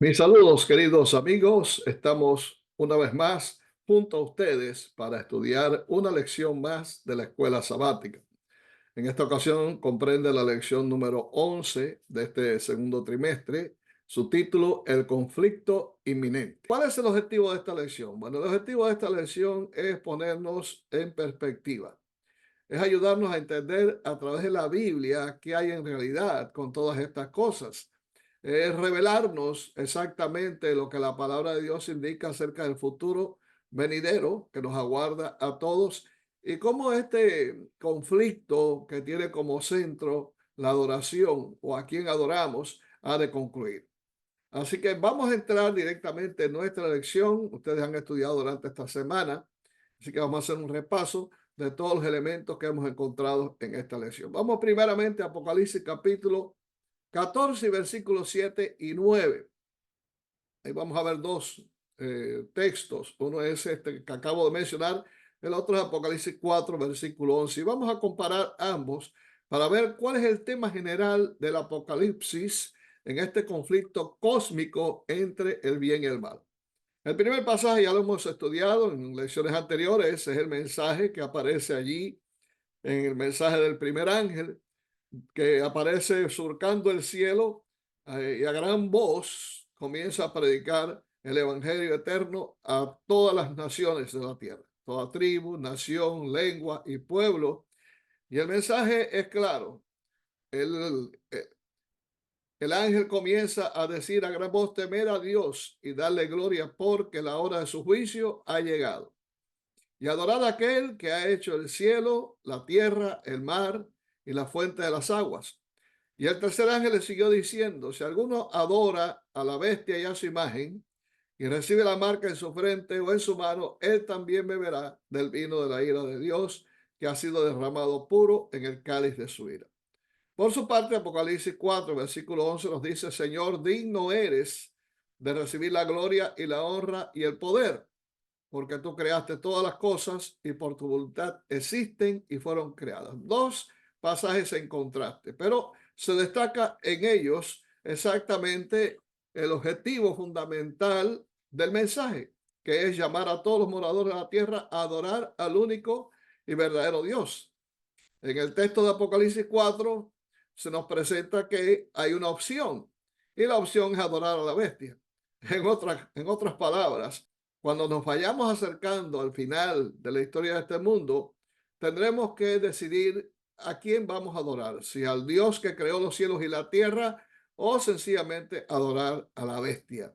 Mis saludos, queridos amigos. Estamos una vez más junto a ustedes para estudiar una lección más de la escuela sabática. En esta ocasión comprende la lección número 11 de este segundo trimestre. Su título, El conflicto inminente. ¿Cuál es el objetivo de esta lección? Bueno, el objetivo de esta lección es ponernos en perspectiva. Es ayudarnos a entender a través de la Biblia qué hay en realidad con todas estas cosas. Es revelarnos exactamente lo que la palabra de Dios indica acerca del futuro venidero que nos aguarda a todos y cómo este conflicto que tiene como centro la adoración o a quien adoramos ha de concluir. Así que vamos a entrar directamente en nuestra lección. Ustedes han estudiado durante esta semana, así que vamos a hacer un repaso de todos los elementos que hemos encontrado en esta lección. Vamos primeramente a Apocalipsis capítulo 14 y versículos 7 y 9. Ahí vamos a ver dos textos. Uno es este que acabo de mencionar, el otro es Apocalipsis 4, versículo 11. Y vamos a comparar ambos para ver cuál es el tema general del Apocalipsis en este conflicto cósmico entre el bien y el mal. El primer pasaje ya lo hemos estudiado en lecciones anteriores, es el mensaje que aparece allí en el mensaje del primer ángel, que aparece surcando el cielo y a gran voz comienza a predicar el evangelio eterno a todas las naciones de la tierra, toda tribu, nación, lengua y pueblo. Y el mensaje es claro. El ángel comienza a decir a gran voz: temer a Dios y darle gloria, porque la hora de su juicio ha llegado. Y adorar a aquel que ha hecho el cielo, la tierra, el mar y la fuente de las aguas. Y el tercer ángel le siguió diciendo: si alguno adora a la bestia y a su imagen y recibe la marca en su frente o en su mano, él también beberá del vino de la ira de Dios, que ha sido derramado puro en el cáliz de su ira. Por su parte, Apocalipsis 4, versículo 11 nos dice: Señor, digno eres de recibir la gloria y la honra y el poder, porque tú creaste todas las cosas y por tu voluntad existen y fueron creadas. Dos pasajes en contraste, pero se destaca en ellos exactamente el objetivo fundamental del mensaje, que es llamar a todos los moradores de la tierra a adorar al único y verdadero Dios. En el texto de Apocalipsis 4 se nos presenta que hay una opción y la opción es adorar a la bestia. En otras palabras, cuando nos vayamos acercando al final de la historia de este mundo, tendremos que decidir a quién vamos a adorar, si al Dios que creó los cielos y la tierra o sencillamente adorar a la bestia.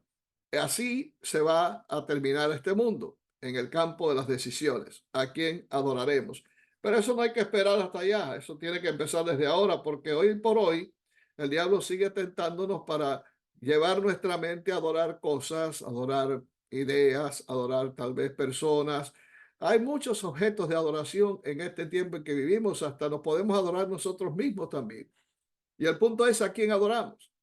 Así se va a terminar este mundo en el campo de las decisiones. ¿A quién adoraremos? Pero eso no hay que esperar hasta allá, eso tiene que empezar desde ahora, porque hoy por hoy el diablo sigue tentándonos para llevar nuestra mente a adorar cosas, adorar ideas, adorar tal vez personas. Hay muchos objetos de adoración en este tiempo en que vivimos, hasta nos podemos adorar nosotros mismos también. Y el punto es: ¿a quién adoramos?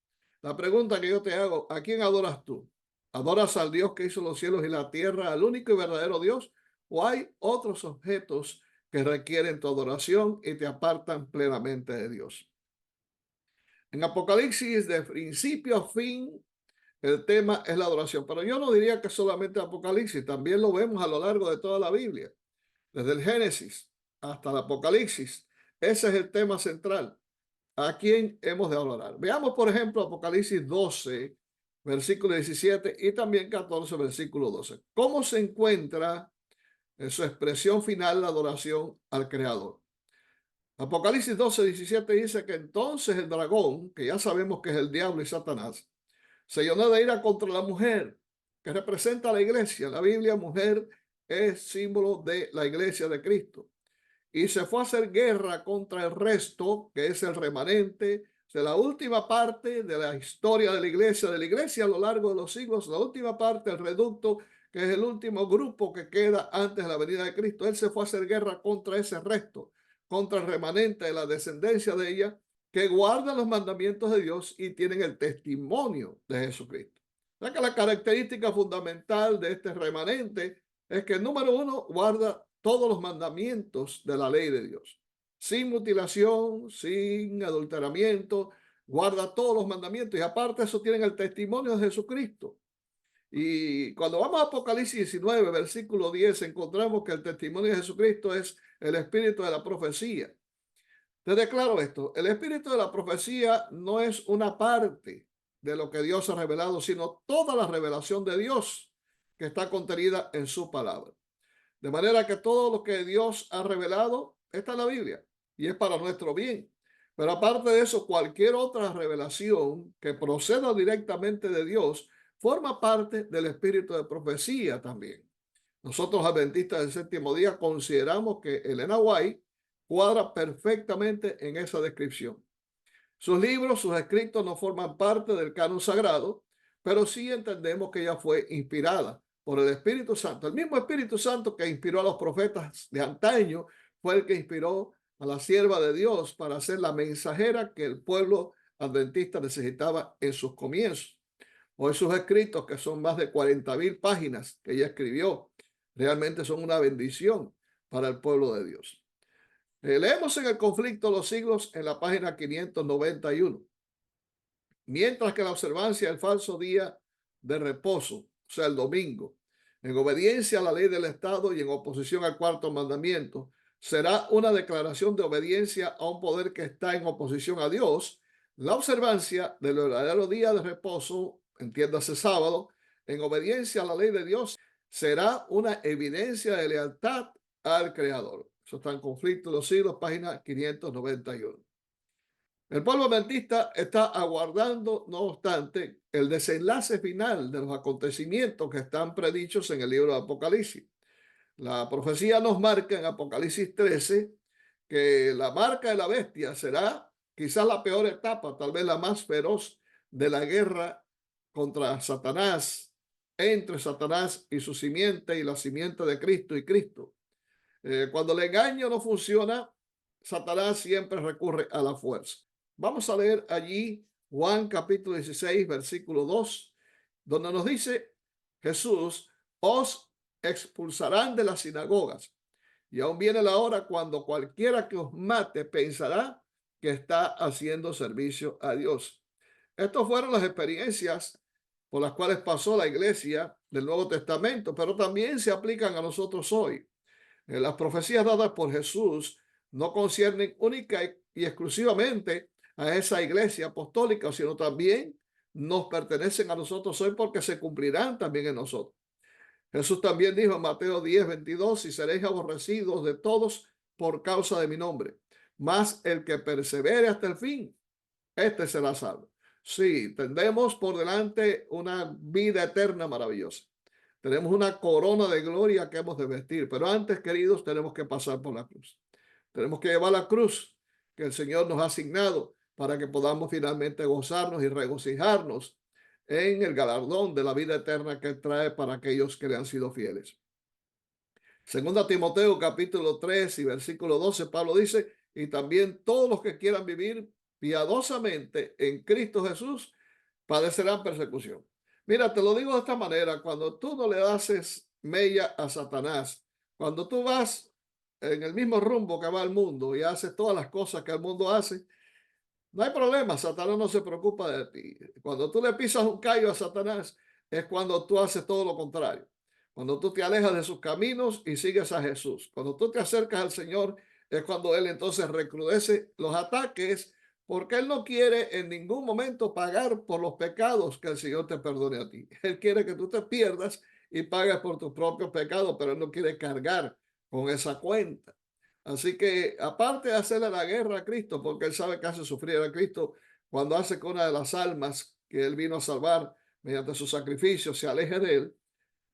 La pregunta que yo te hago: ¿a quién adoras tú? ¿Adoras al Dios que hizo los cielos y la tierra, al único y verdadero Dios? ¿O hay otros objetos que requieren tu adoración y te apartan plenamente de Dios? En Apocalipsis, de principio a fin, el tema es la adoración. Pero yo no diría que solamente Apocalipsis, también lo vemos a lo largo de toda la Biblia, desde el Génesis hasta el Apocalipsis. Ese es el tema central. ¿A quién hemos de adorar? Veamos, por ejemplo, Apocalipsis 12, versículo 17 y también 14, versículo 12. ¿Cómo se encuentra en su expresión final la adoración al Creador? Apocalipsis 12, 17 dice que entonces el dragón, que ya sabemos que es el diablo y Satanás, se llenó de ira contra la mujer, que representa a la iglesia. La Biblia, mujer, es símbolo de la iglesia de Cristo. Y se fue a hacer guerra contra el resto, que es el remanente, de la última parte de la historia de la iglesia a lo largo de los siglos, la última parte, el reducto, que es el último grupo que queda antes de la venida de Cristo. Él se fue a hacer guerra contra ese resto, contra el remanente de la descendencia de ella, que guardan los mandamientos de Dios y tienen el testimonio de Jesucristo. O sea que la característica fundamental de este remanente es que, número uno, guarda todos los mandamientos de la ley de Dios, sin mutilación, sin adulteramiento, guarda todos los mandamientos y aparte de eso tienen el testimonio de Jesucristo. Y cuando vamos a Apocalipsis 19, versículo 10, encontramos que el testimonio de Jesucristo es el espíritu de la profecía. Te declaro esto, el espíritu de la profecía no es una parte de lo que Dios ha revelado, sino toda la revelación de Dios que está contenida en su palabra. De manera que todo lo que Dios ha revelado está en la Biblia y es para nuestro bien. Pero aparte de eso, cualquier otra revelación que proceda directamente de Dios forma parte del espíritu de profecía también. Nosotros, adventistas del séptimo día, consideramos que Elena White cuadra perfectamente en esa descripción. Sus libros, sus escritos no forman parte del canon sagrado, pero sí entendemos que ella fue inspirada por el Espíritu Santo. El mismo Espíritu Santo que inspiró a los profetas de antaño fue el que inspiró a la sierva de Dios para ser la mensajera que el pueblo adventista necesitaba en sus comienzos. Hoy sus escritos, que son más de 40,000 páginas que ella escribió, realmente son una bendición para el pueblo de Dios. Leemos en el conflicto de los siglos en la página 591. Mientras que la observancia del falso día de reposo, o sea, el domingo, en obediencia a la ley del Estado y en oposición al cuarto mandamiento, será una declaración de obediencia a un poder que está en oposición a Dios. La observancia del verdadero día de reposo, entiéndase sábado, en obediencia a la ley de Dios, será una evidencia de lealtad al Creador. Eso está en Conflicto de los Siglos, página 591. El pueblo adventista está aguardando, no obstante, el desenlace final de los acontecimientos que están predichos en el libro de Apocalipsis. La profecía nos marca en Apocalipsis 13 que la marca de la bestia será quizás la peor etapa, tal vez la más feroz de la guerra contra Satanás, entre Satanás y su simiente y la simiente de Cristo y Cristo. Cuando el engaño no funciona, Satanás siempre recurre a la fuerza. Vamos a leer allí Juan capítulo 16, versículo 2, donde nos dice Jesús, os expulsarán de las sinagogas y aún viene la hora cuando cualquiera que os mate pensará que está haciendo servicio a Dios. Estas fueron las experiencias por las cuales pasó la iglesia del Nuevo Testamento, pero también se aplican a nosotros hoy. Las profecías dadas por Jesús no conciernen única y exclusivamente a esa iglesia apostólica, sino también nos pertenecen a nosotros hoy porque se cumplirán también en nosotros. Jesús también dijo en Mateo 10:22, y seréis aborrecidos de todos por causa de mi nombre, mas el que persevere hasta el fin, este será salvo. Sí, tendremos por delante una vida eterna maravillosa. Tenemos una corona de gloria que hemos de vestir, pero antes, queridos, tenemos que pasar por la cruz. Tenemos que llevar la cruz que el Señor nos ha asignado para que podamos finalmente gozarnos y regocijarnos en el galardón de la vida eterna que trae para aquellos que le han sido fieles. Segunda Timoteo capítulo 3 y versículo 12, Pablo dice, y también todos los que quieran vivir piadosamente en Cristo Jesús padecerán persecución. Mira, te lo digo de esta manera, cuando tú no le haces mella a Satanás, cuando tú vas en el mismo rumbo que va el mundo y haces todas las cosas que el mundo hace, no hay problema, Satanás no se preocupa de ti. Cuando tú le pisas un callo a Satanás, es cuando tú haces todo lo contrario. Cuando tú te alejas de sus caminos y sigues a Jesús. Cuando tú te acercas al Señor, es cuando Él entonces recrudece los ataques, porque Él no quiere en ningún momento pagar por los pecados que el Señor te perdone a ti. Él quiere que tú te pierdas y pagues por tus propios pecados, pero Él no quiere cargar con esa cuenta. Así que aparte de hacerle la guerra a Cristo, porque Él sabe que hace sufrir a Cristo cuando hace que una de las almas que Él vino a salvar mediante su sacrificio se aleje de Él,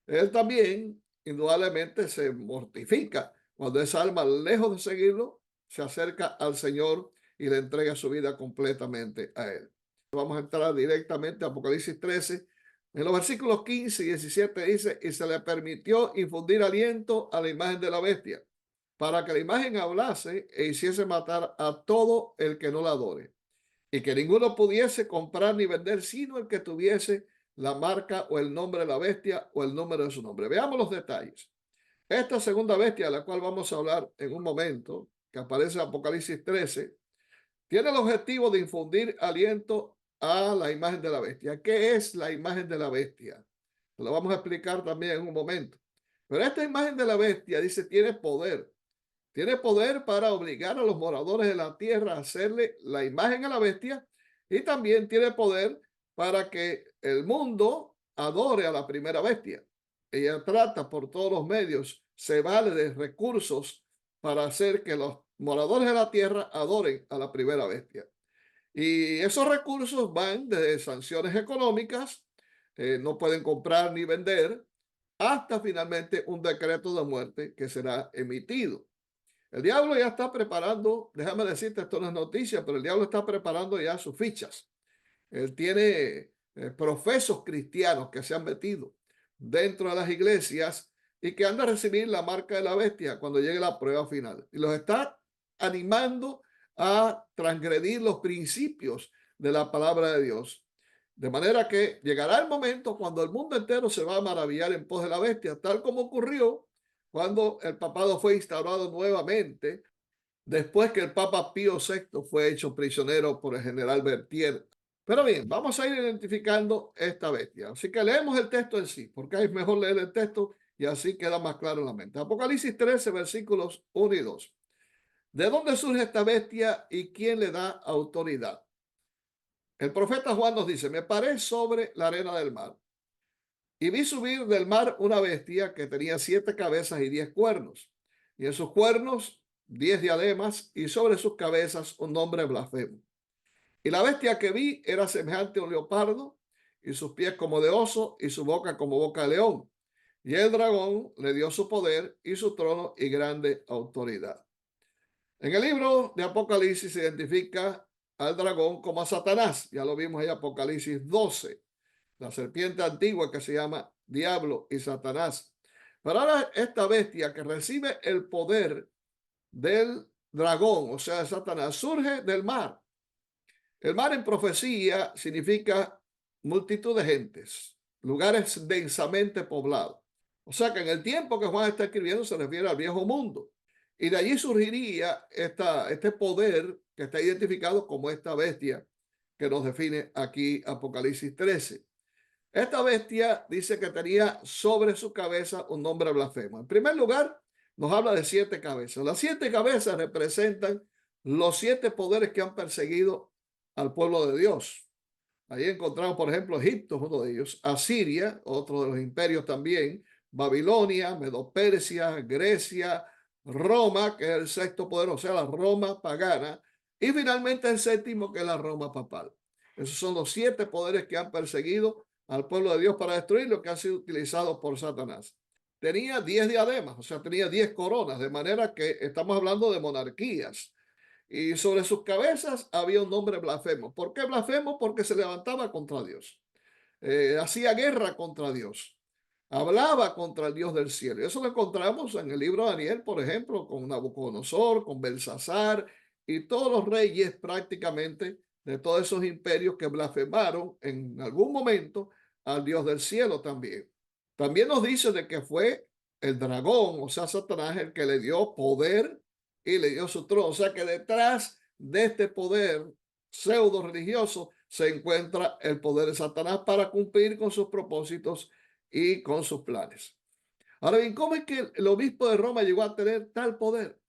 Él también indudablemente se mortifica cuando esa alma, lejos de seguirlo, se acerca al Señor y le entrega su vida completamente a Él. Vamos a entrar directamente a Apocalipsis 13. En los versículos 15 y 17 dice, y se le permitió infundir aliento a la imagen de la bestia, para que la imagen hablase e hiciese matar a todo el que no la adore, y que ninguno pudiese comprar ni vender, sino el que tuviese la marca o el nombre de la bestia o el número de su nombre. Veamos los detalles. Esta segunda bestia, de la cual vamos a hablar en un momento, que aparece en Apocalipsis 13, Tiene el objetivo de infundir aliento a la imagen de la bestia. ¿Qué es la imagen de la bestia? Lo vamos a explicar también en un momento. Pero esta imagen de la bestia, dice, tiene poder. Tiene poder para obligar a los moradores de la tierra a hacerle la imagen a la bestia, y también tiene poder para que el mundo adore a la primera bestia. Ella trata por todos los medios, se vale de recursos para hacer que los moradores de la tierra adoren a la primera bestia. Y esos recursos van desde sanciones económicas, no pueden comprar ni vender, hasta finalmente un decreto de muerte que será emitido. El diablo ya está preparando, déjame decirte, esto no es noticia, pero el diablo está preparando ya sus fichas. Él tiene profesos cristianos que se han metido dentro de las iglesias y que han de recibir la marca de la bestia cuando llegue la prueba final. Y los está animando a transgredir los principios de la palabra de Dios. De manera que llegará el momento cuando el mundo entero se va a maravillar en pos de la bestia, tal como ocurrió cuando el papado fue instaurado nuevamente, después que el Papa Pío VI fue hecho prisionero por el general Berthier. Pero bien, vamos a ir identificando esta bestia. Así que leemos el texto en sí, porque es mejor leer el texto y así queda más claro en la mente. Apocalipsis 13, versículos 1 y 2. ¿De dónde surge esta bestia y quién le da autoridad? El profeta Juan nos dice, me paré sobre la arena del mar y vi subir del mar una bestia que tenía 7 cabezas y 10 cuernos, y en sus cuernos 10 diademas, y sobre sus cabezas un nombre blasfemo. Y la bestia que vi era semejante a un leopardo, y sus pies como de oso, y su boca como boca de león. Y el dragón le dio su poder y su trono y grande autoridad. En el libro de Apocalipsis se identifica al dragón como a Satanás. Ya lo vimos en Apocalipsis 12. La serpiente antigua que se llama Diablo y Satanás. Pero ahora esta bestia que recibe el poder del dragón, o sea, de Satanás, surge del mar. El mar en profecía significa multitud de gentes, lugares densamente poblados. O sea que en el tiempo que Juan está escribiendo se refiere al viejo mundo. Y de allí surgiría este poder que está identificado como esta bestia que nos define aquí Apocalipsis 13. Esta bestia dice que tenía sobre su cabeza un nombre blasfemo. En primer lugar, nos habla de 7 cabezas. Las 7 cabezas representan los 7 poderes que han perseguido al pueblo de Dios. Ahí encontramos, por ejemplo, Egipto, uno de ellos, Asiria, otro de los imperios también, Babilonia, Medo-Persia, Grecia, Roma, que es el 6º poder, o sea, la Roma pagana, y finalmente el 7º, que es la Roma papal. Esos son los 7 poderes que han perseguido al pueblo de Dios para destruirlo, que han sido utilizados por Satanás. Tenía 10 diademas, o sea, tenía 10 coronas, de manera que estamos hablando de monarquías. Y sobre sus cabezas había un nombre blasfemo. ¿Por qué blasfemo? Porque se levantaba contra Dios. Hacía guerra contra Dios. Hablaba contra el Dios del cielo. Eso lo encontramos en el libro de Daniel, por ejemplo, con Nabucodonosor, con Belsasar y todos los reyes prácticamente de todos esos imperios que blasfemaron en algún momento al Dios del cielo también. También nos dice de que fue el dragón, o sea, Satanás, el que le dio poder y le dio su trono. O sea que detrás de este poder pseudo religioso se encuentra el poder de Satanás para cumplir con sus propósitos y con sus planes. Ahora bien, ¿cómo es que el obispo de Roma llegó a tener tal poder?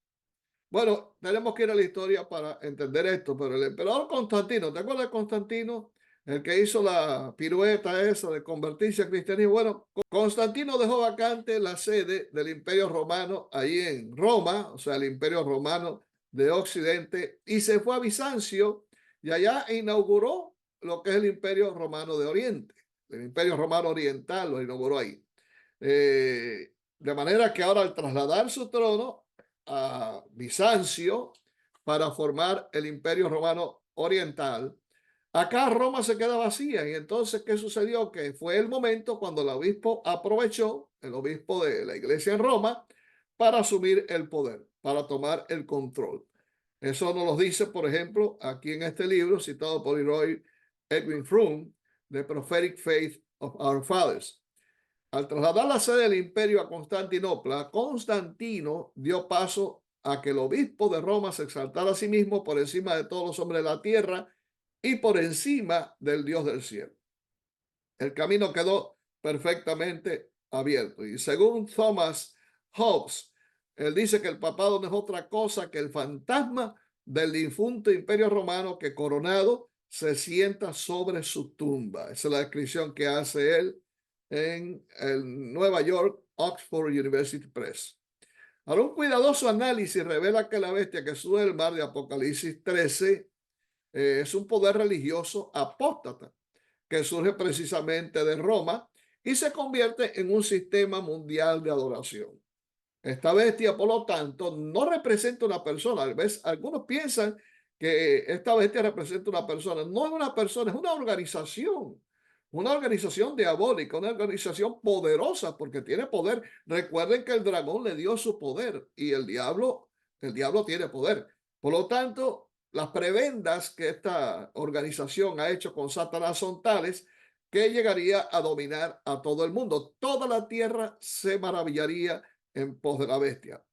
Bueno, tenemos que ir a la historia para entender esto, pero el emperador Constantino, ¿te acuerdas de Constantino? El que hizo la pirueta esa de convertirse al cristianismo. Bueno, Constantino dejó vacante la sede del Imperio Romano ahí en Roma, o sea, el Imperio Romano de Occidente, y se fue a Bizancio y allá inauguró lo que es el Imperio Romano de Oriente. El Imperio Romano Oriental lo inauguró ahí. De manera que ahora al trasladar su trono a Bizancio para formar el Imperio Romano Oriental, acá Roma se queda vacía. Y entonces, ¿qué sucedió? Que fue el momento cuando el obispo aprovechó, el obispo de la iglesia en Roma, para asumir el poder, para tomar el control. Eso nos lo dice, por ejemplo, aquí en este libro citado por Leroy Edwin Froome, The Prophetic Faith of Our Fathers. Al trasladar la sede del imperio a Constantinopla, Constantino dio paso a que el obispo de Roma se exaltara a sí mismo por encima de todos los hombres de la tierra y por encima del Dios del cielo. El camino quedó perfectamente abierto. Y según Thomas Hobbes, él dice que el papado no es otra cosa que el fantasma del difunto imperio romano que coronado se sienta sobre su tumba. Esa es la descripción que hace él en el Nueva York Oxford University Press. Ahora, un cuidadoso análisis revela que la bestia que sube del mar de Apocalipsis 13 es un poder religioso apóstata que surge precisamente de Roma y se convierte en un sistema mundial de adoración. Esta bestia, por lo tanto, no representa una persona. A veces, algunos piensan que esta bestia representa una persona. No es una persona, es una organización diabólica, una organización poderosa porque tiene poder. Recuerden que el dragón le dio su poder y el diablo tiene poder. Por lo tanto, las prebendas que esta organización ha hecho con Satanás son tales que llegaría a dominar a todo el mundo. Toda la tierra se maravillaría en pos de la bestia.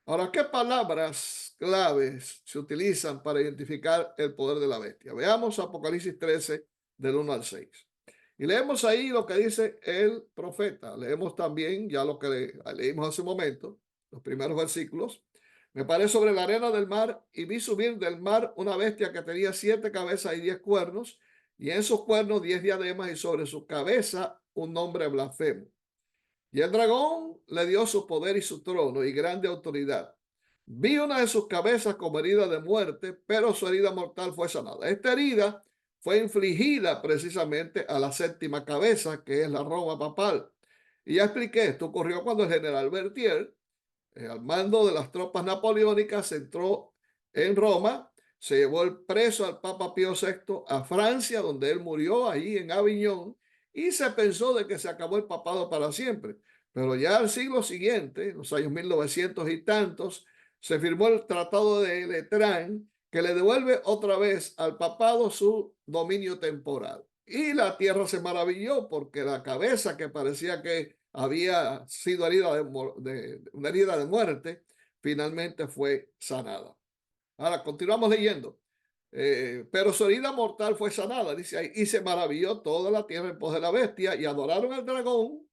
Ahora, ¿qué palabras claves se utilizan para identificar el poder de la bestia? Veamos Apocalipsis 13, del 1 al 6. Y leemos ahí lo que dice el profeta. Leemos también ya lo que leímos hace un momento, los primeros versículos. Me paré sobre la arena del mar y vi subir del mar una bestia que tenía 7 cabezas y 10 cuernos, y en sus cuernos 10 diademas, y sobre su cabeza un nombre blasfemo. Y el dragón le dio su poder y su trono y grande autoridad. Vi una de sus cabezas como herida de muerte, pero su herida mortal fue sanada. Esta herida fue infligida precisamente a la séptima cabeza, que es la Roma papal. Y ya expliqué, esto ocurrió cuando el general Berthier, al mando de las tropas napoleónicas, entró en Roma, se llevó el preso al Papa Pío VI a Francia, donde él murió ahí en Aviñón, y se pensó de que se acabó el papado para siempre. Pero ya al siglo siguiente, en los años 1900 y tantos, se firmó el Tratado de Letrán, que le devuelve otra vez al papado su dominio temporal. Y la tierra se maravilló porque la cabeza que parecía que había sido herida una herida de muerte, finalmente fue sanada. Ahora, continuamos leyendo. Pero su herida mortal fue sanada, dice ahí, y se maravilló toda la tierra en pos de la bestia, y adoraron al dragón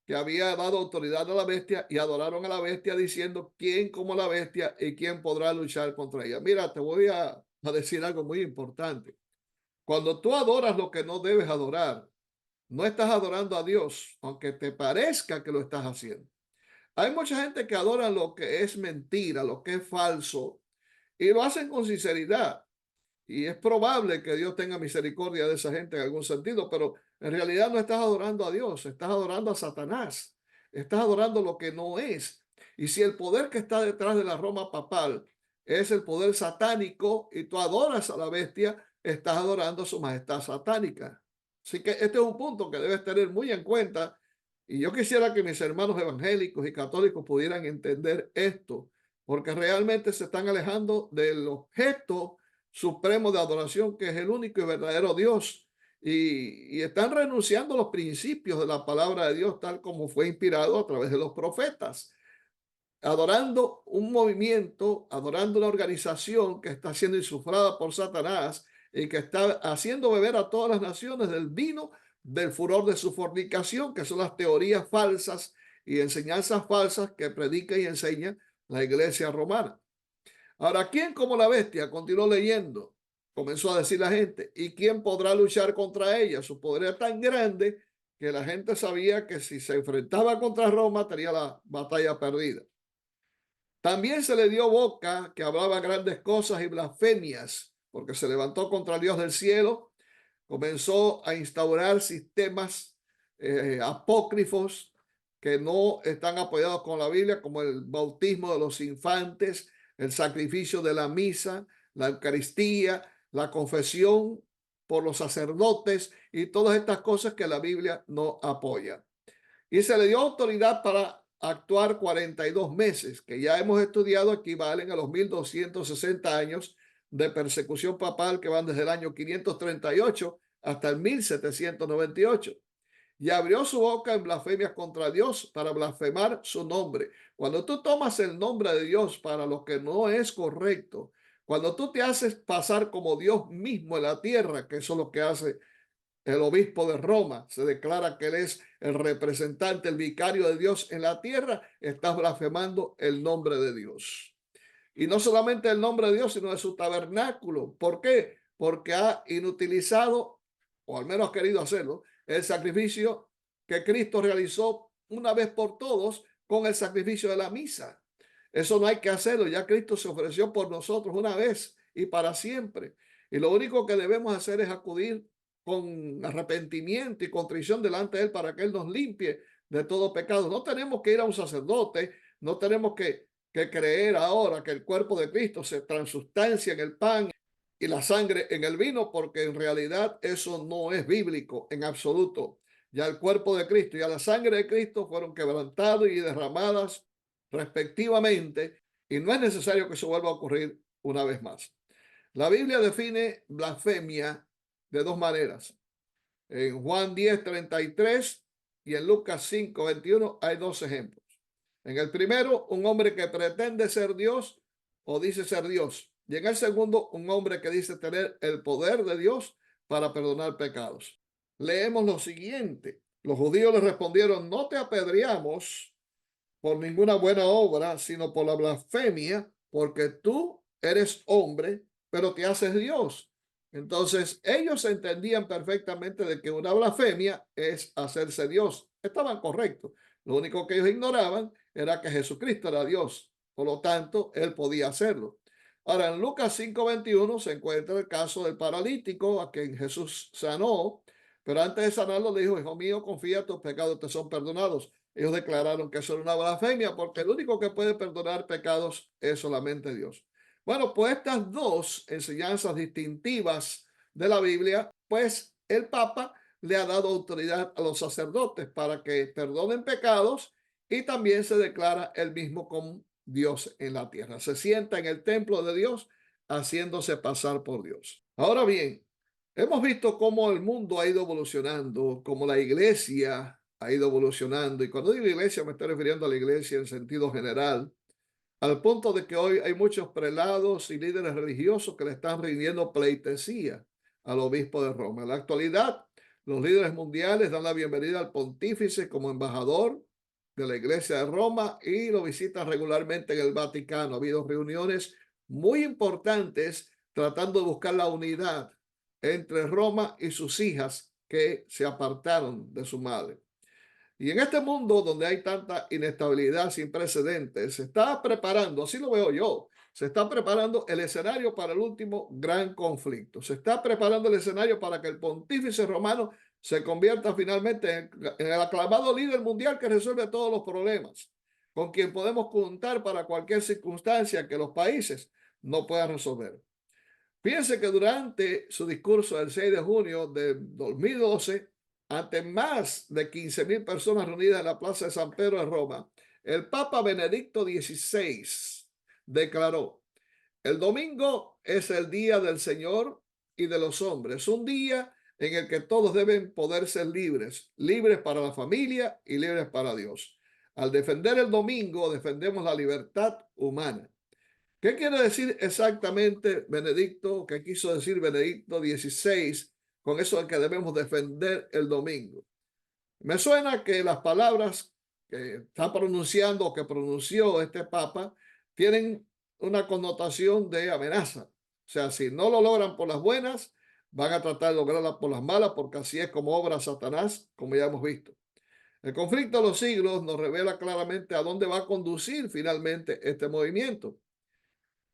que había dado autoridad a la bestia, y adoraron a la bestia diciendo: ¿quién como la bestia y quién podrá luchar contra ella? Mira, te voy a decir algo muy importante. Cuando tú adoras lo que no debes adorar, no estás adorando a Dios, aunque te parezca que lo estás haciendo. Hay mucha gente que adora lo que es mentira, lo que es falso, y lo hacen con sinceridad. Y es probable que Dios tenga misericordia de esa gente en algún sentido, pero en realidad no estás adorando a Dios, estás adorando a Satanás, estás adorando lo que no es. Y si el poder que está detrás de la Roma papal es el poder satánico y tú adoras a la bestia, estás adorando a su majestad satánica. Así que este es un punto que debes tener muy en cuenta. Y yo quisiera que mis hermanos evangélicos y católicos pudieran entender esto, porque realmente se están alejando del objeto supremo de adoración, que es el único y verdadero Dios, y están renunciando a los principios de la palabra de Dios tal como fue inspirado a través de los profetas, adorando un movimiento, adorando una organización que está siendo insuflada por Satanás y que está haciendo beber a todas las naciones del vino del furor de su fornicación, que son las teorías falsas y enseñanzas falsas que predica y enseña la iglesia romana. Ahora, ¿quién como la bestia? Continuó leyendo. Comenzó a decir la gente: ¿y quién podrá luchar contra ella? Su poder era tan grande que la gente sabía que si se enfrentaba contra Roma tenía la batalla perdida. También se le dio boca que hablaba grandes cosas y blasfemias, porque se levantó contra el Dios del cielo, comenzó a instaurar sistemas apócrifos que no están apoyados con la Biblia, como el bautismo de los infantes, el sacrificio de la misa, la Eucaristía, la confesión por los sacerdotes y todas estas cosas que la Biblia no apoya. Y se le dio autoridad para actuar 42 meses, que ya hemos estudiado, equivalen a los 1260 años de persecución papal que van desde el año 538 hasta el 1798. y abrió su boca en blasfemias contra Dios para blasfemar su nombre. Cuando tú tomas el nombre de Dios para lo que no es correcto, cuando tú te haces pasar como Dios mismo en la tierra, que eso es lo que hace el obispo de Roma, se declara que él es el representante, el vicario de Dios en la tierra, estás blasfemando el nombre de Dios. Y no solamente el nombre de Dios, sino de su tabernáculo. ¿Por qué? Porque ha inutilizado, o al menos ha querido hacerlo, el sacrificio que Cristo realizó una vez por todos con el sacrificio de la misa. Eso no hay que hacerlo. Ya Cristo se ofreció por nosotros una vez y para siempre. Y lo único que debemos hacer es acudir con arrepentimiento y contrición delante de Él para que Él nos limpie de todo pecado. No tenemos que ir a un sacerdote, no tenemos que creer ahora que el cuerpo de Cristo se transustancia en el pan y la sangre en el vino, porque en realidad eso no es bíblico en absoluto. Ya el cuerpo de Cristo y la sangre de Cristo fueron quebrantados y derramadas respectivamente, y no es necesario que eso vuelva a ocurrir una vez más. La Biblia define blasfemia de dos maneras. En Juan 10:33 y en Lucas 5:21 hay dos ejemplos. En el primero, un hombre que pretende ser Dios o dice ser Dios. Y en el segundo, un hombre que dice tener el poder de Dios para perdonar pecados. Leemos lo siguiente. Los judíos le respondieron, no te apedreamos por ninguna buena obra, sino por la blasfemia, porque tú eres hombre, pero te haces Dios. Entonces, ellos entendían perfectamente de que una blasfemia es hacerse Dios. Estaban correctos. Lo único que ellos ignoraban era que Jesucristo era Dios. Por lo tanto, él podía hacerlo. Ahora, en Lucas 5:21 se encuentra el caso del paralítico a quien Jesús sanó, pero antes de sanarlo le dijo, hijo mío, confía, tus pecados te son perdonados. Ellos declararon que eso era una blasfemia porque el único que puede perdonar pecados es solamente Dios. Bueno, pues estas dos enseñanzas distintivas de la Biblia, pues el Papa le ha dado autoridad a los sacerdotes para que perdonen pecados y también se declara él mismo como Dios en la tierra. Se sienta en el templo de Dios haciéndose pasar por Dios. Ahora bien, hemos visto cómo el mundo ha ido evolucionando, cómo la iglesia ha ido evolucionando. Y cuando digo iglesia me estoy refiriendo a la iglesia en sentido general, al punto de que hoy hay muchos prelados y líderes religiosos que le están rindiendo pleitesía al obispo de Roma. En la actualidad, los líderes mundiales dan la bienvenida al pontífice como embajador de la iglesia de Roma y lo visitan regularmente en el Vaticano. Ha habido reuniones muy importantes tratando de buscar la unidad entre Roma y sus hijas que se apartaron de su madre. Y en este mundo donde hay tanta inestabilidad sin precedentes, se está preparando, así lo veo yo, se está preparando el escenario para el último gran conflicto. Se está preparando el escenario para que el pontífice romano se convierta finalmente en el aclamado líder mundial que resuelve todos los problemas, con quien podemos contar para cualquier circunstancia que los países no puedan resolver. Fíjense que durante su discurso del 6 de junio de 2012, ante más de 15,000 personas reunidas en la Plaza de San Pedro de Roma, el Papa Benedicto XVI declaró, el domingo es el día del Señor y de los hombres, un día en el que todos deben poder ser libres, libres para la familia y libres para Dios. Al defender el domingo, defendemos la libertad humana. ¿Qué quiere decir exactamente Benedicto? ¿Qué quiso decir Benedicto XVI con eso de que debemos defender el domingo? Me suena que las palabras que está pronunciando o que pronunció este Papa tienen una connotación de amenaza. O sea, si no lo logran por las buenas, van a tratar de lograrlas por las malas, porque así es como obra Satanás, como ya hemos visto. El conflicto de los siglos nos revela claramente a dónde va a conducir finalmente este movimiento.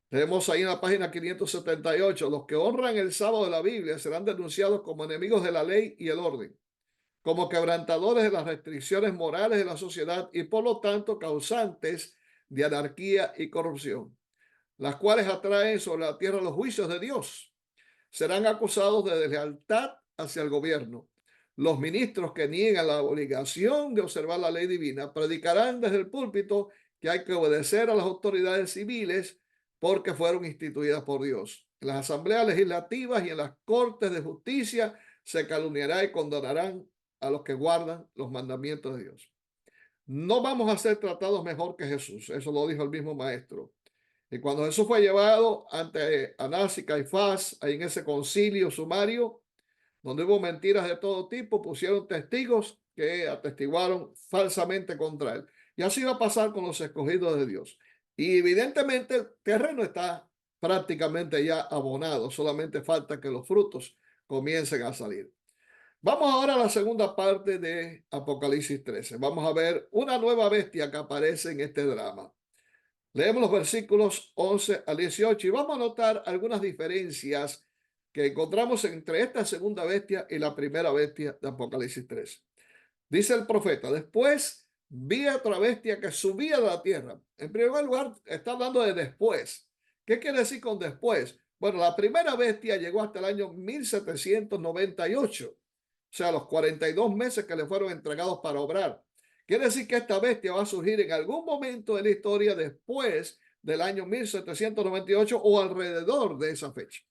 Tenemos ahí en la página 578, los que honran el sábado de la Biblia serán denunciados como enemigos de la ley y el orden, como quebrantadores de las restricciones morales de la sociedad y por lo tanto causantes de anarquía y corrupción, las cuales atraen sobre la tierra los juicios de Dios. Serán acusados de deslealtad hacia el gobierno. Los ministros que niegan la obligación de observar la ley divina predicarán desde el púlpito que hay que obedecer a las autoridades civiles porque fueron instituidas por Dios. En las asambleas legislativas y en las cortes de justicia se calumniará y condenarán a los que guardan los mandamientos de Dios. No vamos a ser tratados mejor que Jesús. Eso lo dijo el mismo maestro. Y cuando Jesús fue llevado ante Anás y Caifás, ahí en ese concilio sumario, donde hubo mentiras de todo tipo, pusieron testigos que atestiguaron falsamente contra él. Y así va a pasar con los escogidos de Dios. Y evidentemente el terreno está prácticamente ya abonado, solamente falta que los frutos comiencen a salir. Vamos ahora a la segunda parte de Apocalipsis 13. Vamos a ver una nueva bestia que aparece en este drama. Leemos los versículos 11 al 18 y vamos a notar algunas diferencias que encontramos entre esta segunda bestia y la primera bestia de Apocalipsis 13. Dice el profeta: después vi a otra bestia que subía de la tierra. En primer lugar, está hablando de después. ¿Qué quiere decir con después? Bueno, la primera bestia llegó hasta el año 1798, o sea, los 42 meses que le fueron entregados para obrar. Quiere decir que esta bestia va a surgir en algún momento de la historia después del año 1798 o alrededor de esa fecha.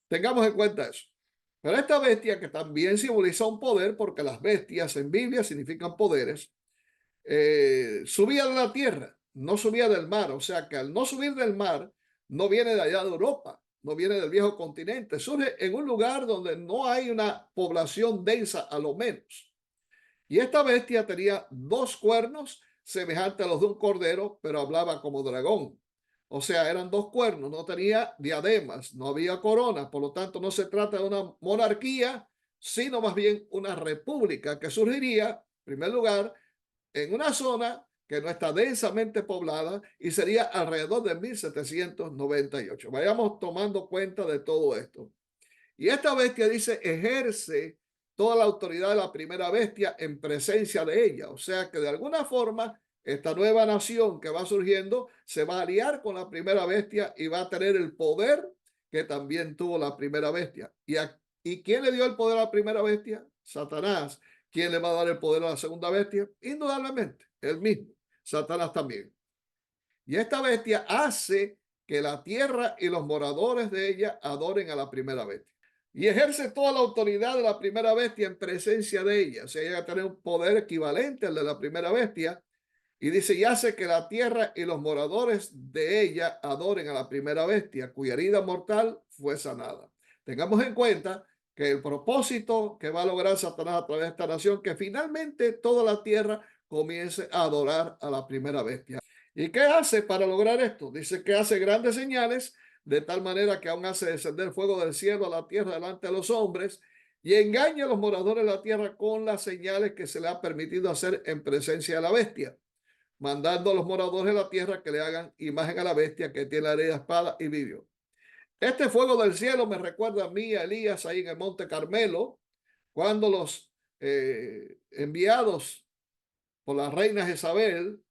Tengamos en cuenta eso. Pero esta bestia, que también simboliza un poder, porque las bestias en Biblia significan poderes, subía de la tierra, no subía del mar. O sea que al no subir del mar, no viene de allá de Europa, no viene del viejo continente, surge en un lugar donde no hay una población densa, a lo menos. Y esta bestia tenía dos cuernos semejantes a los de un cordero, pero hablaba como dragón. O sea, eran dos cuernos, no tenía diademas, no había corona, por lo tanto no se trata de una monarquía, sino más bien una república que surgiría, en primer lugar, en una zona que no está densamente poblada y sería alrededor de 1798. Vayamos tomando cuenta de todo esto. Y esta bestia dice, ejerce toda la autoridad de la primera bestia en presencia de ella. O sea que de alguna forma esta nueva nación que va surgiendo se va a aliar con la primera bestia y va a tener el poder que también tuvo la primera bestia. ¿Y quién le dio el poder a la primera bestia? Satanás. ¿Quién le va a dar el poder a la segunda bestia? Indudablemente, él mismo. Satanás también. Y esta bestia hace que la tierra y los moradores de ella adoren a la primera bestia. Y ejerce toda la autoridad de la primera bestia en presencia de ella. O sea, ella va a tener un poder equivalente al de la primera bestia. Y dice, y hace que la tierra y los moradores de ella adoren a la primera bestia, cuya herida mortal fue sanada. Tengamos en cuenta que el propósito que va a lograr Satanás a través de esta nación, que finalmente toda la tierra comience a adorar a la primera bestia. ¿Y qué hace para lograr esto? Dice que hace grandes señales, de tal manera que aún hace descender fuego del cielo a la tierra delante de los hombres, y engaña a los moradores de la tierra con las señales que se le ha permitido hacer en presencia de la bestia, mandando a los moradores de la tierra que le hagan imagen a la bestia que tiene la herida, espada y vidrio. Este fuego del cielo me recuerda a mí, a Elías, ahí en el Monte Carmelo, cuando los enviados por la reina Jezabel,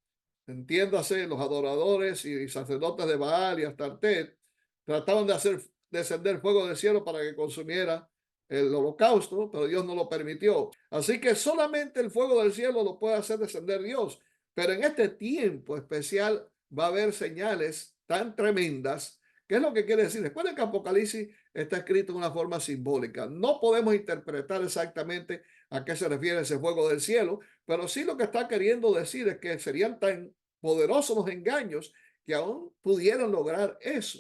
entiéndase, los adoradores y sacerdotes de Baal y Astartet, trataban de hacer descender fuego del cielo para que consumiera el holocausto, pero Dios no lo permitió. Así que solamente el fuego del cielo lo puede hacer descender Dios. Pero en este tiempo especial va a haber señales tan tremendas. ¿Qué es lo que quiere decir? Recuerden que Apocalipsis está escrito de una forma simbólica. No podemos interpretar exactamente a qué se refiere ese fuego del cielo, pero sí lo que está queriendo decir es que serían tan poderosos los engaños que aún pudieran lograr eso.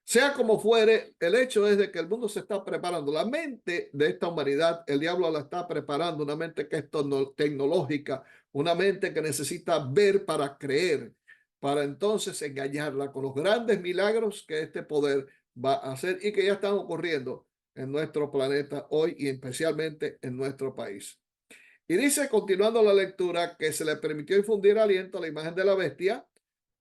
Sea como fuere, el hecho es de que el mundo se está preparando. La mente de esta humanidad, el diablo la está preparando, una mente que es tecnológica, una mente que necesita ver para creer, para entonces engañarla con los grandes milagros que este poder va a hacer y que ya están ocurriendo en nuestro planeta hoy y especialmente en nuestro país. Y dice, continuando la lectura, que se le permitió infundir aliento a la imagen de la bestia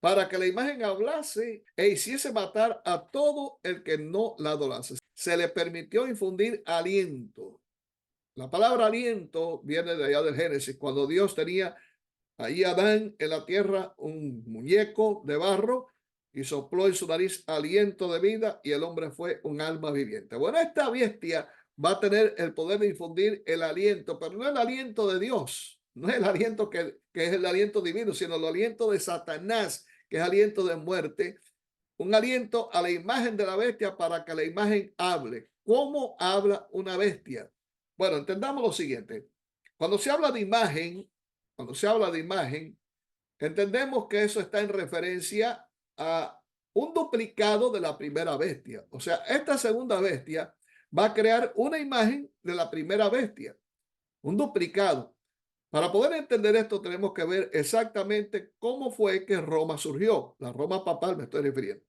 para que la imagen hablase e hiciese matar a todo el que no la adorase. Se le permitió infundir aliento. La palabra aliento viene de allá del Génesis, cuando Dios tenía ahí a Adán en la tierra un muñeco de barro y sopló en su nariz aliento de vida y el hombre fue un alma viviente. Bueno, esta bestia va a tener el poder de infundir el aliento, pero no el aliento de Dios, no es el aliento que es el aliento divino, sino el aliento de Satanás, que es aliento de muerte, un aliento a la imagen de la bestia para que la imagen hable. ¿Cómo habla una bestia? Bueno, entendamos lo siguiente. Cuando se habla de imagen, cuando se habla de imagen, entendemos que eso está en referencia a un duplicado de la primera bestia. O sea, esta segunda bestia va a crear una imagen de la primera bestia, un duplicado. Para poder entender esto, tenemos que ver exactamente cómo fue que Roma surgió. La Roma papal me estoy refiriendo.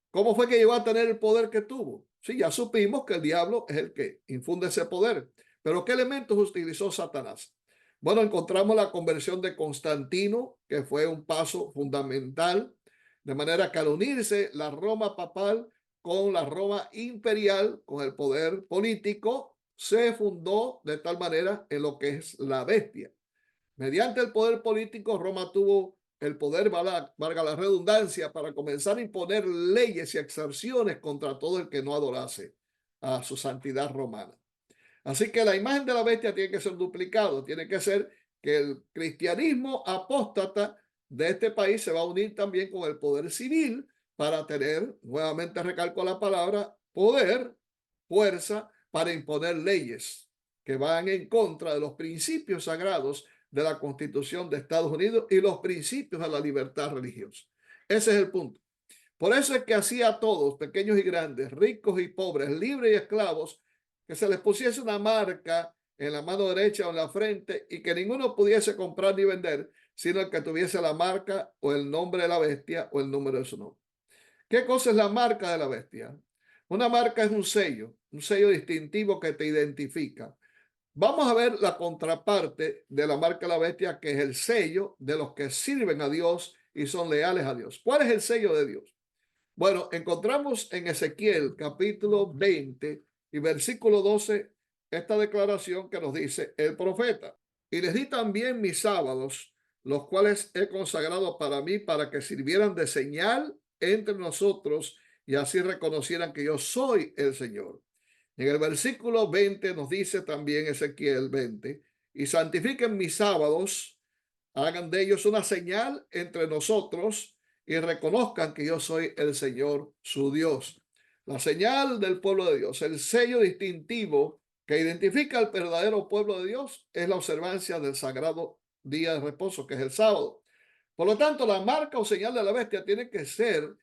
¿Cómo fue que llegó a tener el poder que tuvo? Sí, ya supimos que el diablo es el que infunde ese poder. Pero ¿qué elementos utilizó Satanás? Bueno, encontramos la conversión de Constantino, que fue un paso fundamental, de manera que al unirse la Roma papal con la Roma imperial, con el poder político, se fundó de tal manera en lo que es la bestia. Mediante el poder político, Roma tuvo el poder, valga la redundancia, para comenzar a imponer leyes y exacciones contra todo el que no adorase a su santidad romana. Así que la imagen de la bestia tiene que ser duplicado, tiene que ser que el cristianismo apóstata de este país se va a unir también con el poder civil para tener, nuevamente recalco la palabra, poder, fuerza para imponer leyes que van en contra de los principios sagrados de la Constitución de Estados Unidos y los principios de la libertad religiosa. Ese es el punto. Por eso es que hacía a todos, pequeños y grandes, ricos y pobres, libres y esclavos, que se les pusiese una marca en la mano derecha o en la frente y que ninguno pudiese comprar ni vender, sino el que tuviese la marca o el nombre de la bestia o el número de su nombre. ¿Qué cosa es la marca de la bestia? Una marca es un sello distintivo que te identifica. Vamos a ver la contraparte de la marca de la bestia, que es el sello de los que sirven a Dios y son leales a Dios. ¿Cuál es el sello de Dios? Bueno, encontramos en Ezequiel capítulo 20 y versículo 12 esta declaración que nos dice el profeta. Y les di también mis sábados, los cuales he consagrado para mí, para que sirvieran de señal entre nosotros y así reconocieran que yo soy el Señor. En el versículo 20 nos dice también Ezequiel 20, y santifiquen mis sábados, hagan de ellos una señal entre nosotros y reconozcan que yo soy el Señor su Dios. La señal del pueblo de Dios, el sello distintivo que identifica al verdadero pueblo de Dios es la observancia del sagrado día de reposo, que es el sábado. Por lo tanto, la marca o señal de la bestia tiene que ser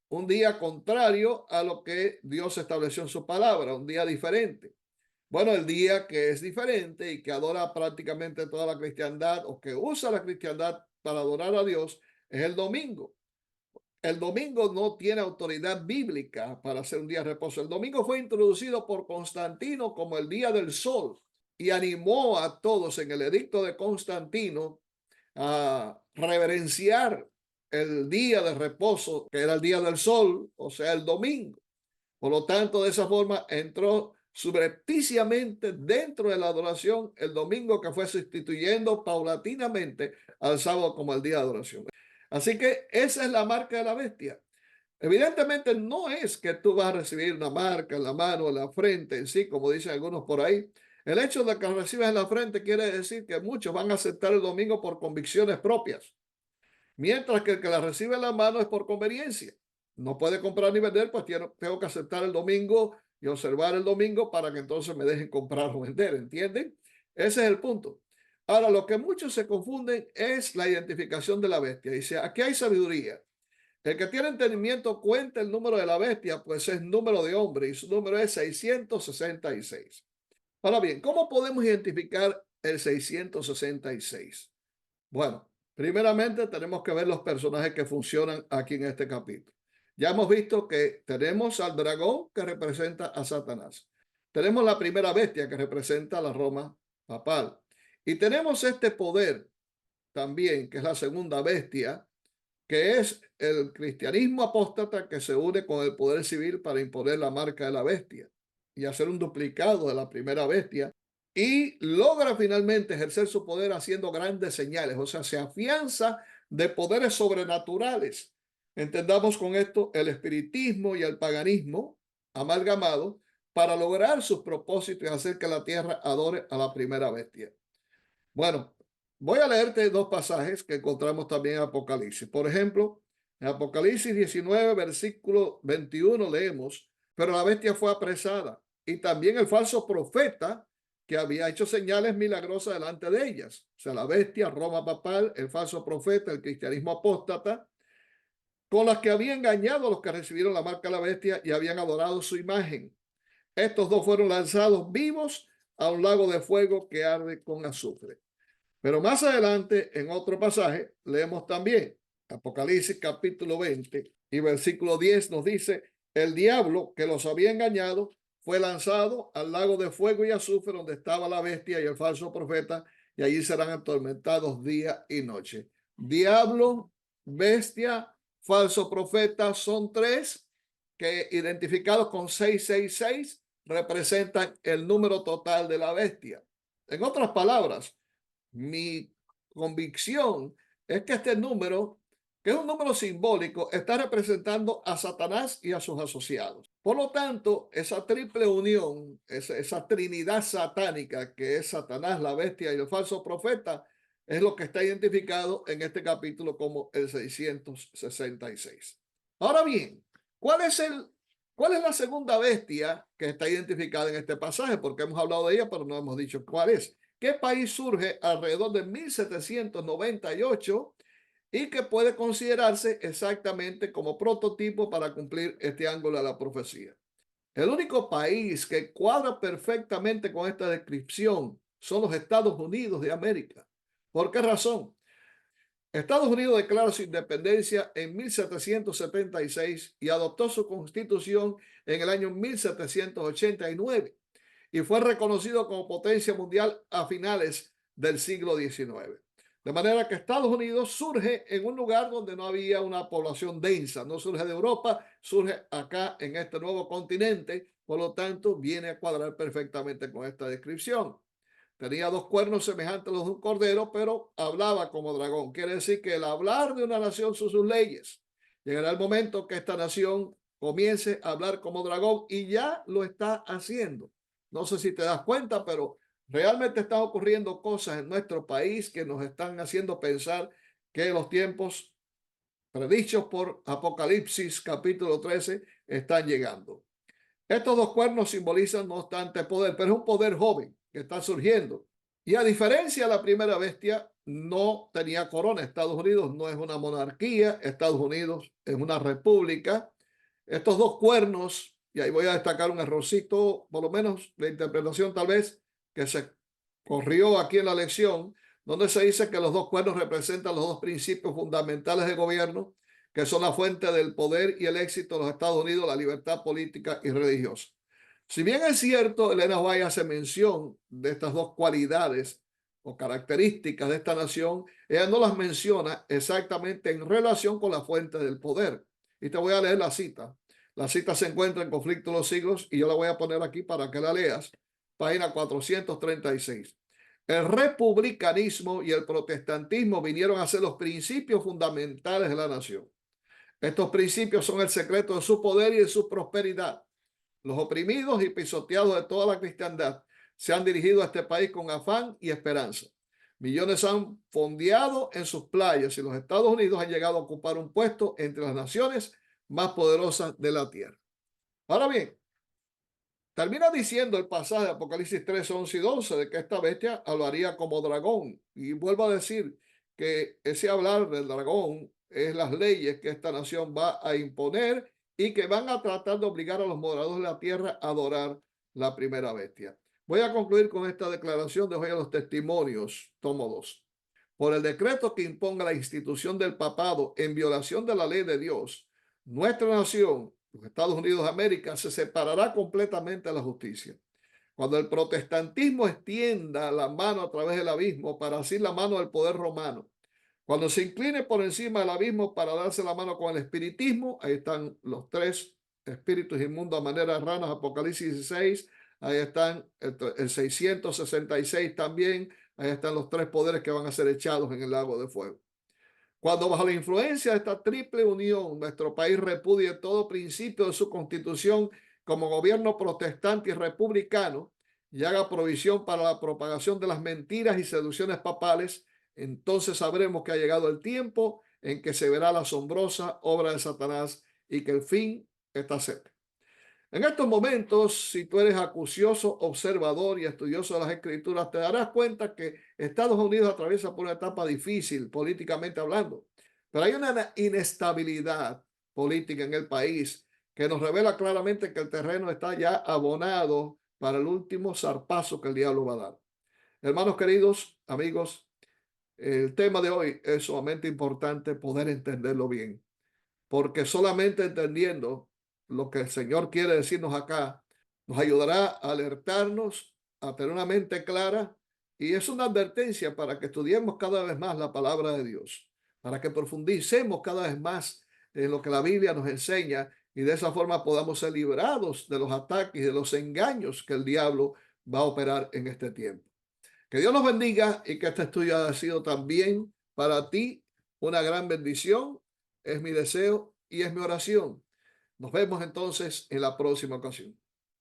un día contrario a lo que Dios estableció en su palabra, un día diferente. Bueno, el día que es diferente y que adora prácticamente toda la cristiandad o que usa la cristiandad para adorar a Dios es el domingo. El domingo no tiene autoridad bíblica para hacer un día de reposo. El domingo fue introducido por Constantino como el día del sol y animó a todos en el edicto de Constantino a reverenciar el día de reposo, que era el día del sol, o sea, el domingo. Por lo tanto, de esa forma entró subrepticiamente dentro de la adoración el domingo, que fue sustituyendo paulatinamente al sábado como el día de adoración. Así que esa es la marca de la bestia. Evidentemente no es que tú vas a recibir una marca en la mano, en la frente, en sí, como dicen algunos por ahí. El hecho de que la recibas en la frente quiere decir que muchos van a aceptar el domingo por convicciones propias, mientras que el que la recibe en la mano es por conveniencia. No puede comprar ni vender, pues tengo que aceptar el domingo y observar el domingo para que entonces me dejen comprar o vender, ¿entienden? Ese es el punto. Ahora, lo que muchos se confunden es la identificación de la bestia. Dice, aquí hay sabiduría. El que tiene entendimiento cuenta el número de la bestia, pues es número de hombre y su número es 666. Ahora bien, ¿cómo podemos identificar el 666? Bueno, primeramente tenemos que ver los personajes que funcionan aquí en este capítulo. Ya hemos visto que tenemos al dragón que representa a Satanás. Tenemos la primera bestia que representa a la Roma papal. Y tenemos este poder también, que es la segunda bestia, que es el cristianismo apóstata que se une con el poder civil para imponer la marca de la bestia y hacer un duplicado de la primera bestia y logra finalmente ejercer su poder haciendo grandes señales, o sea, se afianza de poderes sobrenaturales. Entendamos con esto el espiritismo y el paganismo amalgamado para lograr sus propósitos y hacer que la tierra adore a la primera bestia. Bueno, voy a leerte dos pasajes que encontramos también en Apocalipsis. Por ejemplo, en Apocalipsis 19, versículo 21 leemos, pero la bestia fue apresada y también el falso profeta que había hecho señales milagrosas delante de ellas. O sea, la bestia, Roma papal, el falso profeta, el cristianismo apóstata, con las que había engañado a los que recibieron la marca de la bestia y habían adorado su imagen. Estos dos fueron lanzados vivos a un lago de fuego que arde con azufre. Pero más adelante, en otro pasaje, leemos también Apocalipsis capítulo 20 y versículo 10 nos dice, el diablo que los había engañado fue lanzado al lago de fuego y azufre donde estaba la bestia y el falso profeta, y allí serán atormentados día y noche. Diablo, bestia, falso profeta son tres que identificados con 666 representan el número total de la bestia. En otras palabras, mi convicción es que este número, que es un número simbólico, está representando a Satanás y a sus asociados. Por lo tanto, esa triple unión, esa trinidad satánica que es Satanás, la bestia y el falso profeta, es lo que está identificado en este capítulo como el 666. Ahora bien, ¿cuál es la segunda bestia que está identificada en este pasaje? Porque hemos hablado de ella, pero no hemos dicho cuál es. ¿Qué país surge alrededor de 1798 y que puede considerarse exactamente como prototipo para cumplir este ángulo de la profecía? El único país que cuadra perfectamente con esta descripción son los Estados Unidos de América. ¿Por qué razón? Estados Unidos declaró su independencia en 1776 y adoptó su constitución en el año 1789 y fue reconocido como potencia mundial a finales del siglo XIX. De manera que Estados Unidos surge en un lugar donde no había una población densa, no surge de Europa, surge acá en este nuevo continente, por lo tanto viene a cuadrar perfectamente con esta descripción. Tenía dos cuernos semejantes a los de un cordero, pero hablaba como dragón. Quiere decir que el hablar de una nación son sus leyes. Llegará el momento que esta nación comience a hablar como dragón y ya lo está haciendo. No sé si te das cuenta, pero realmente están ocurriendo cosas en nuestro país que nos están haciendo pensar que los tiempos predichos por Apocalipsis capítulo 13 están llegando. Estos dos cuernos simbolizan, no obstante, poder, pero es un poder joven que está surgiendo. Y a diferencia de la primera bestia, no tenía corona. Estados Unidos no es una monarquía, Estados Unidos es una república. Estos dos cuernos, y ahí voy a destacar un errorcito, por lo menos la interpretación tal vez que se corrió aquí en la lección, donde se dice que los dos cuernos representan los dos principios fundamentales de gobierno que son la fuente del poder y el éxito de los Estados Unidos, la libertad política y religiosa. Si bien es cierto, Elena White hace mención de estas dos cualidades o características de esta nación, ella no las menciona exactamente en relación con la fuente del poder. Y te voy a leer la cita. La cita se encuentra en Conflicto de los Siglos y yo la voy a poner aquí para que la leas. Página 436. El republicanismo y el protestantismo vinieron a ser los principios fundamentales de la nación. Estos principios son el secreto de su poder y de su prosperidad. Los oprimidos y pisoteados de toda la cristiandad se han dirigido a este país con afán y esperanza. Millones han fondeado en sus playas y los Estados Unidos han llegado a ocupar un puesto entre las naciones más poderosas de la tierra. Ahora bien, termina diciendo el pasaje de Apocalipsis 3, 11 y 12 de que esta bestia hablaría como dragón. Y vuelvo a decir que ese hablar del dragón es las leyes que esta nación va a imponer y que van a tratar de obligar a los moradores de la tierra a adorar la primera bestia. Voy a concluir con esta declaración de hoy a los testimonios, tomo 2. Por el decreto que imponga la institución del papado en violación de la ley de Dios, nuestra nación, los Estados Unidos de América, se separará completamente de la justicia. Cuando el protestantismo extienda la mano a través del abismo para asir la mano del poder romano, cuando se incline por encima del abismo para darse la mano con el espiritismo, ahí están los tres espíritus inmundos a manera de ranas, Apocalipsis 16, ahí están el 666 también, ahí están los tres poderes que van a ser echados en el lago de fuego. Cuando bajo la influencia de esta triple unión, nuestro país repudie todo principio de su constitución como gobierno protestante y republicano y haga provisión para la propagación de las mentiras y seducciones papales, entonces sabremos que ha llegado el tiempo en que se verá la asombrosa obra de Satanás y que el fin está cerca. En estos momentos, si tú eres acucioso, observador y estudioso de las escrituras, te darás cuenta que Estados Unidos atraviesa por una etapa difícil políticamente hablando, pero hay una inestabilidad política en el país que nos revela claramente que el terreno está ya abonado para el último zarpazo que el diablo va a dar. Hermanos queridos, amigos, el tema de hoy es sumamente importante poder entenderlo bien, porque solamente entendiendo lo que el Señor quiere decirnos acá, nos ayudará a alertarnos, a tener una mente clara, y es una advertencia para que estudiemos cada vez más la palabra de Dios, para que profundicemos cada vez más en lo que la Biblia nos enseña y de esa forma podamos ser librados de los ataques y de los engaños que el diablo va a operar en este tiempo. Que Dios nos bendiga y que este estudio haya sido también para ti una gran bendición. Es mi deseo y es mi oración. Nos vemos entonces en la próxima ocasión.